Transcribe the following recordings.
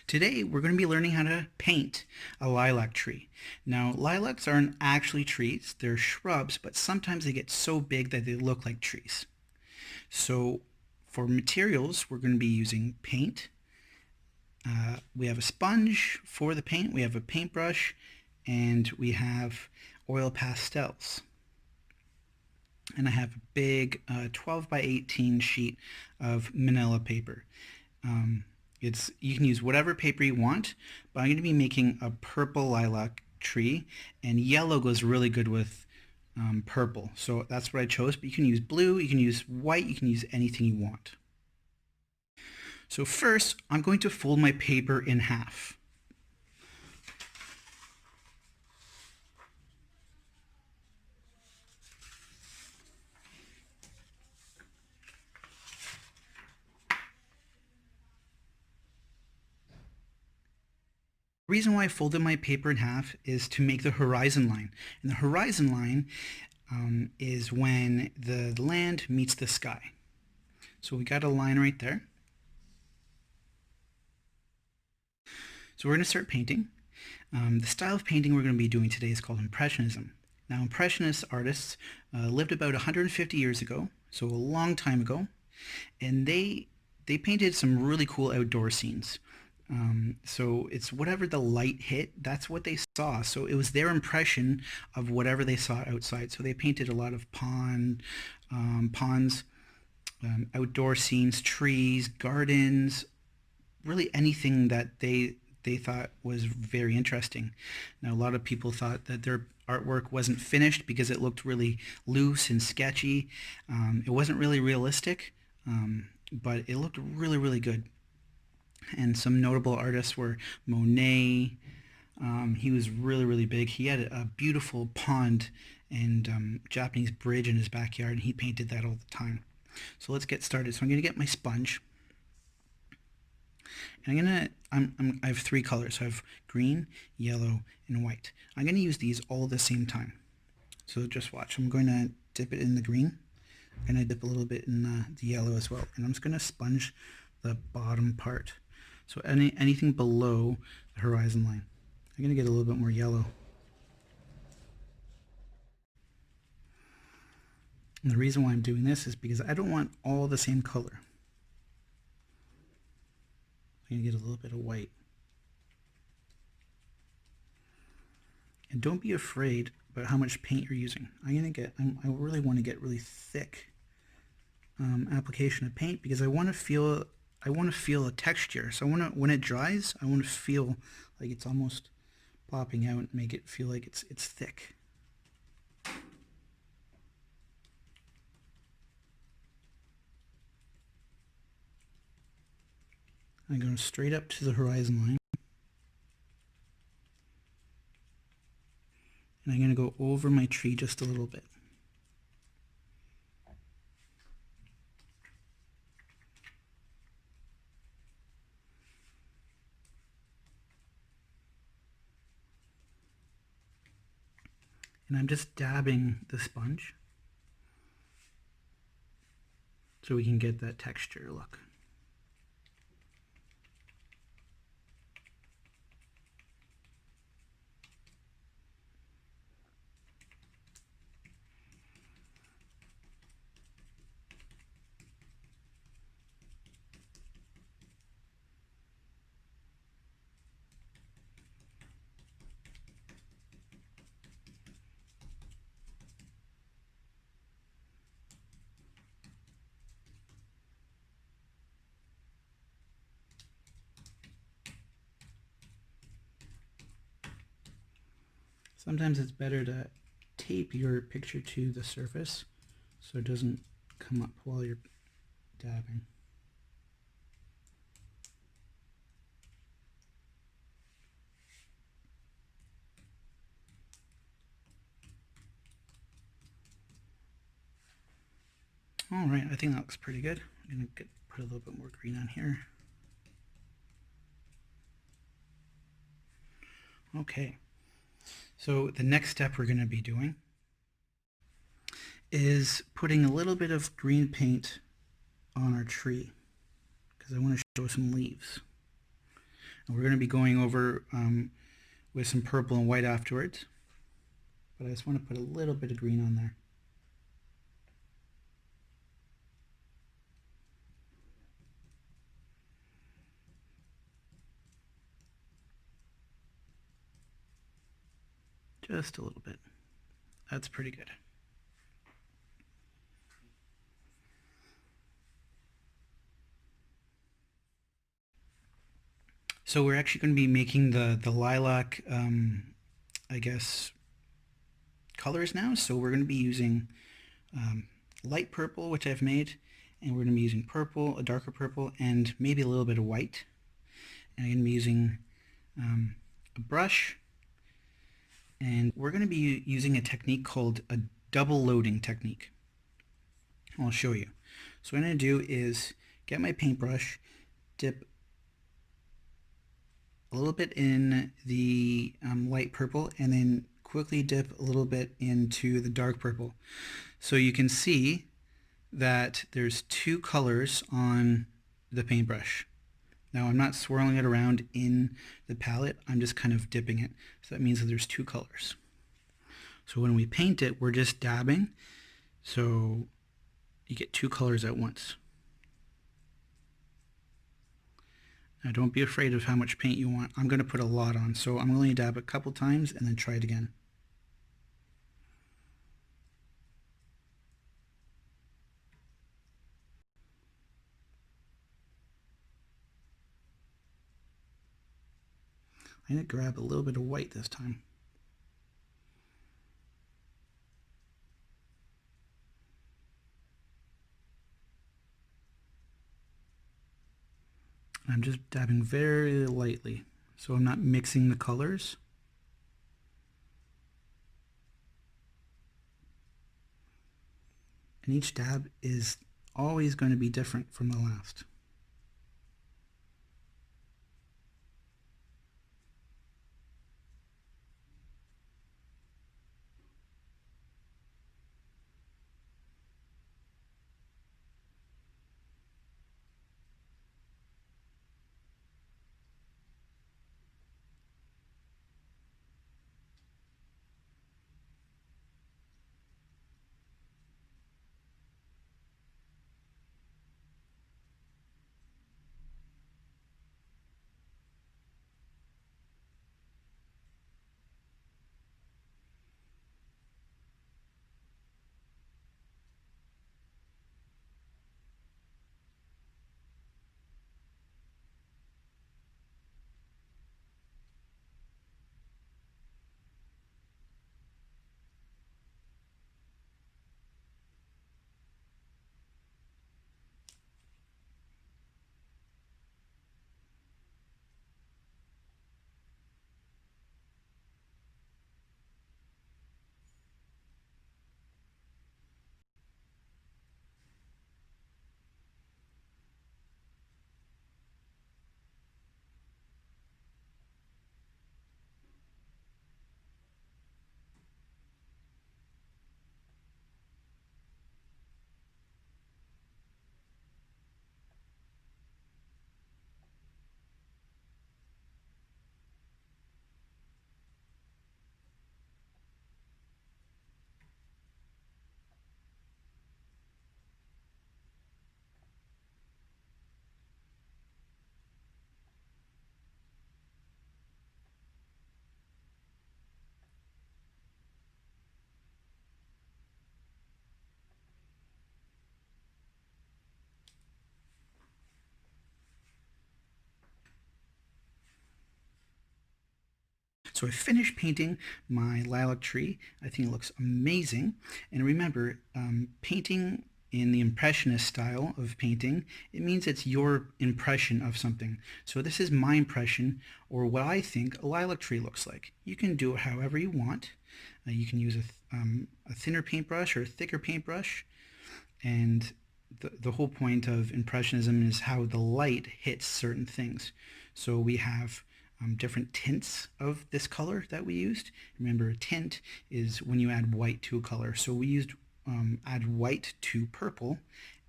Today we're going to be learning how to paint a lilac tree. Now lilacs aren't actually trees, they're shrubs, but sometimes they get so big that they look like trees. So for materials we're going to be using paint. We have a sponge for the paint, we have a paintbrush, and we have oil pastels. And I have a big 12 by 18 sheet of manila paper. You can use whatever paper you want, but I'm going to be making a purple lilac tree, and yellow goes really good with purple. So that's what I chose, but you can use blue, you can use white, you can use anything you want. So first, I'm going to fold my paper in half. The reason why I folded my paper in half is to make the horizon line. And the horizon line is when the land meets the sky. So we got a line right there. So we're going to start painting. The style of painting we're going to be doing today is called Impressionism. Now, Impressionist artists lived about 150 years ago, so a long time ago, and they painted some really cool outdoor scenes. So it's whatever the light hit, that's what they saw. So it was their impression of whatever they saw outside. So they painted a lot of ponds, outdoor scenes, trees, gardens, really anything that they thought was very interesting. Now, a lot of people thought that their artwork wasn't finished because it looked really loose and sketchy. It wasn't really realistic, but it looked really, really good. And some notable artists were Monet. He was really, really big. He had a beautiful pond and Japanese bridge in his backyard, and he painted that all the time. So let's get started. So I'm going to get my sponge. And I have three colors. So I have green, yellow, and white. I'm going to use these all at the same time. So just watch. I'm going to dip it in the green. I'm going to dip a little bit in the yellow as well. And I'm just going to sponge the bottom part. So anything below the horizon line. I'm going to get a little bit more yellow. And the reason why I'm doing this is because I don't want all the same color. I'm going to get a little bit of white. And don't be afraid about how much paint you're using. I really want to get really thick application of paint because I want to feel a texture. So when it dries, I want to feel like it's almost popping out and make it feel like it's thick. I'm going straight up to the horizon line. And I'm going to go over my tree just a little bit. And I'm just dabbing the sponge so we can get that texture look. Sometimes it's better to tape your picture to the surface so it doesn't come up while you're dabbing. All right, I think that looks pretty good. I'm going to put a little bit more green on here. Okay. So the next step we're going to be doing is putting a little bit of green paint on our tree because I want to show some leaves. And we're going to be going over with some purple and white afterwards. But I just want to put a little bit of green on there. Just a little bit. That's pretty good. So we're actually going to be making the lilac, I guess, colors now. So we're going to be using light purple, which I've made, and we're going to be using purple, a darker purple, and maybe a little bit of white. And I'm going to be using a brush, and we're going to be using a technique called a double loading technique. I'll show you. So what I'm going to do is get my paintbrush, dip a little bit in the light purple, and then quickly dip a little bit into the dark purple. So you can see that there's two colors on the paintbrush. Now I'm not swirling it around in the palette, I'm just kind of dipping it. So that means that there's two colors. So when we paint it, we're just dabbing, so you get two colors at once. Now don't be afraid of how much paint you want. I'm going to put a lot on, so I'm going to dab a couple times and then try it again. I'm going to grab a little bit of white this time. I'm just dabbing very lightly, so I'm not mixing the colors. And each dab is always going to be different from the last. So I finished painting my lilac tree. I think it looks amazing. And remember, painting in the impressionist style of painting, it means it's your impression of something. So this is my impression, or what I think a lilac tree looks like. You can do it however you want. You can use a thinner paintbrush or a thicker paintbrush. And the whole point of impressionism is how the light hits certain things. So we have different tints of this color that we used. Remember, a tint is when you add white to a color. So we used add white to purple.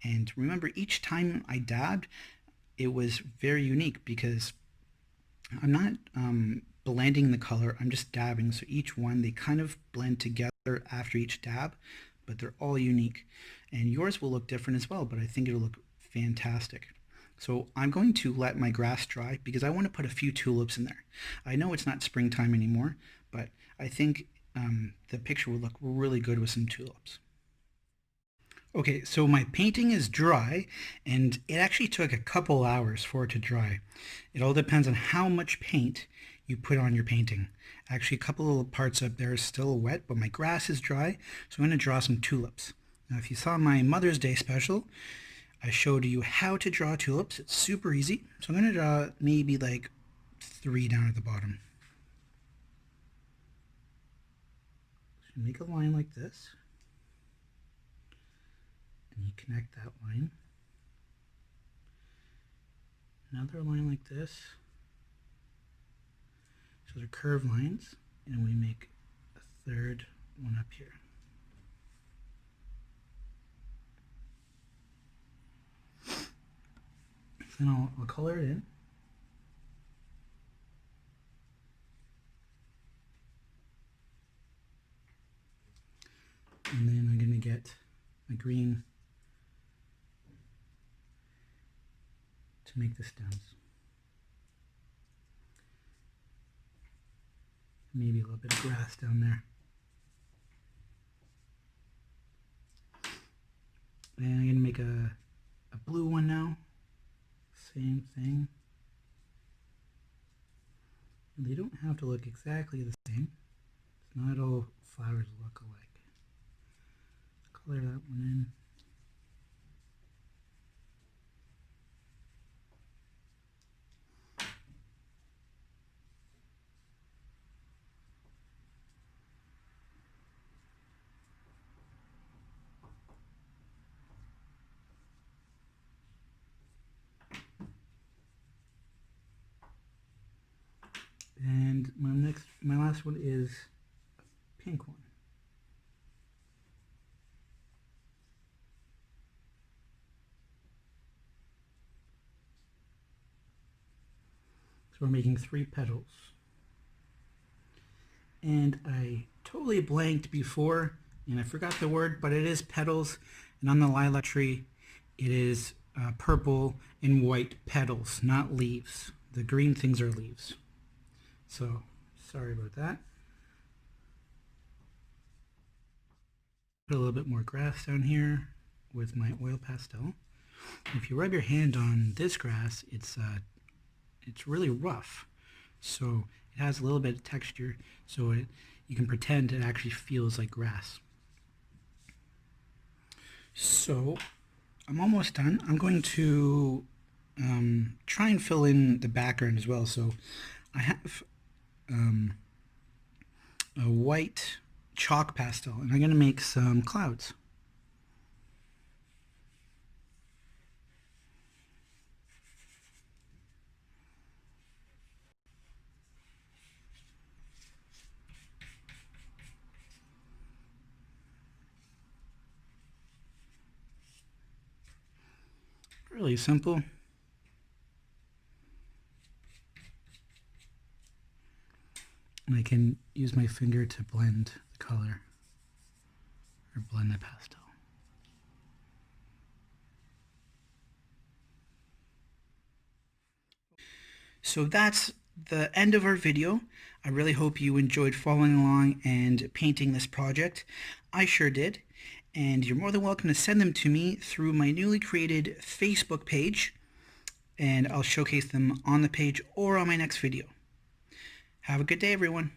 And remember, each time I dabbed, it was very unique because I'm not blending the color, I'm just dabbing. So each one, they kind of blend together after each dab, but they're all unique. And yours will look different as well, but I think it'll look fantastic. So I'm going to let my grass dry because I want to put a few tulips in there. I know it's not springtime anymore, but I think the picture will look really good with some tulips. Okay, so my painting is dry, and it actually took a couple hours for it to dry. It all depends on how much paint you put on your painting. Actually, a couple of parts up there is still wet, but my grass is dry, so I'm going to draw some tulips. Now, if you saw my Mother's Day special, I showed you how to draw tulips. It's super easy. So I'm going to draw maybe like 3 down at the bottom. So make a line like this. And you connect that line. Another line like this. So they're curved lines, and we make a third one up here. So then I'll color it in. And then I'm going to get my green to make the stems. Maybe a little bit of grass down there. And I'm going to make a blue one now. Same thing. They don't have to look exactly the same. It's not all flowers look alike. Color that one in. And my last one is a pink one. So we're making 3 petals. And I totally blanked before, and I forgot the word, but it is petals. And on the lilac tree, it is purple and white petals, not leaves. The green things are leaves. So, sorry about that. Put a little bit more grass down here with my oil pastel. If you rub your hand on this grass, it's really rough. So it has a little bit of texture, so you can pretend it actually feels like grass. So I'm almost done. I'm going to try and fill in the background as well. So I have a white chalk pastel, and I'm going to make some clouds. Really simple. And I can use my finger to blend the color or blend the pastel. So that's the end of our video. I really hope you enjoyed following along and painting this project. I sure did. And you're more than welcome to send them to me through my newly created Facebook page, and I'll showcase them on the page or on my next video. Have a good day, everyone.